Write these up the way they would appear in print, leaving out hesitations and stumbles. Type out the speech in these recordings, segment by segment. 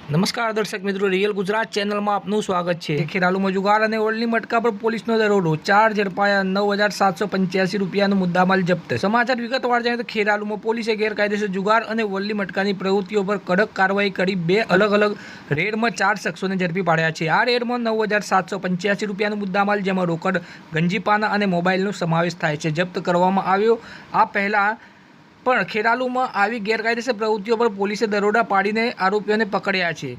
નમસ્કાર દર્શક મિત્રો, રિયલ ગુજરાત ચેનલમાં આપનું સ્વાગત છે। ખેરાલુમાં જુગાર અને ઓળની મટકા પર પોલીસનો દરોડો, 4 ઝડપાયા, 9,785 રૂપિયાનો મુદ્દામાલ જપ્ત। સમાચાર વિગતવાર જાણીએ તો ખેરાલુમાં પોલીસે ગેરકાયદેસર જુગાર અને ઓળની મટકાની પ્રવૃત્તિઓ પર કડક કાર્યવાહી કરી 2 અલગ-અલગ રેડમાં 4 શખ્સોને ઝડપી પાડ્યા છે। આ રેડમાં 9,785 રૂપિયાનો મુદ્દામાલ, જેમાં રોકડ, ગંજીપાના અને મોબાઈલનો સમાવેશ થાય છે, જપ્ત કરવામાં આવ્યો। આ પહેલા પણ ખેરાલુમાં આવી ગેરકાયદેસર પ્રવૃત્તિઓ પર પોલીસે દરોડા પાડીને આરોપીઓને પકડ્યા છે।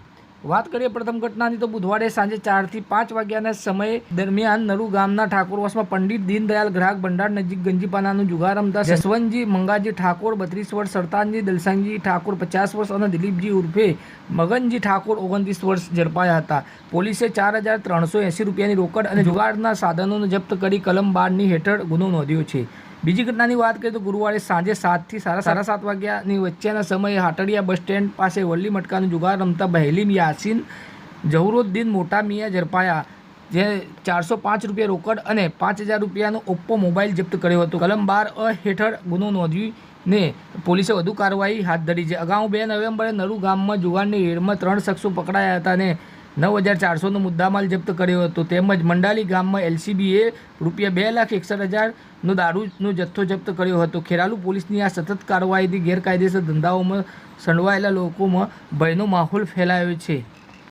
વાત કરીએ પ્રથમ ઘટનાની તો બુધવારે સાંજે 4 થી 5 વાગ્યાના સમય દરમિયાન નરુ ગામના ઠાકોરવાસમાં પંડિત દીનદયાલ ગ્રાહક ભંડાર નજીક ગંજીપાનાનું જુગાર રમતા જસવંતજી મંગાજી ઠાકોર 32 વર્ષ, સરતાનજી દલસાંગજી ઠાકોર 50 વર્ષ અને દિલીપજી ઉર્ફે મગનજી ઠાકોર 29 વર્ષ ઝડપાયા હતા। પોલીસે 4,380 રૂપિયાની રોકડ અને જુગારના સાધનોને જપ્ત કરી કલમ 12 હેઠળ ગુનો નોંધ્યો છે। બીજી ઘટનાની વાત કરીએ તો ગુરુવારે સાંજે 7 થી 7:30 વાગ્યાની વચ્ચેના સમયે હાટડિયા બસ સ્ટેન્ડ પાસે વલ્લી મટકાનું જુગાર રમતા બહેલીમ યાસીન ઝહુરુદ્દીન મોટા મિયા ઝડપાયા, જે 405 રૂપિયા રોકડ અને 5,000 રૂપિયાનો ઓપ્પો મોબાઈલ જપ્ત કર્યો હતો। કલમ 12 હેઠળ ગુનો નોંધીને પોલીસે વધુ કાર્યવાહી હાથ ધરી છે। અગાઉ 2 નવેમ્બરે નરુ ગામમાં જુગારની રેડમાં 3 શખ્સો પકડાયા હતા અને 9,400નો મુદ્દામાલ જપ્ત કર્યો હતો, તેમજ મંડાલી ગામમાં એલસીબીએ રૂપિયા 2,61,000નો દારૂનો જથ્થો જપ્ત કર્યો હતો। ખેરાલુ પોલીસની આ સતત કાર્યવાહીથી ગેરકાયદેસર ધંધાઓમાં સંડવાયેલા લોકોમાં ભયનો માહોલ ફેલાયો છે।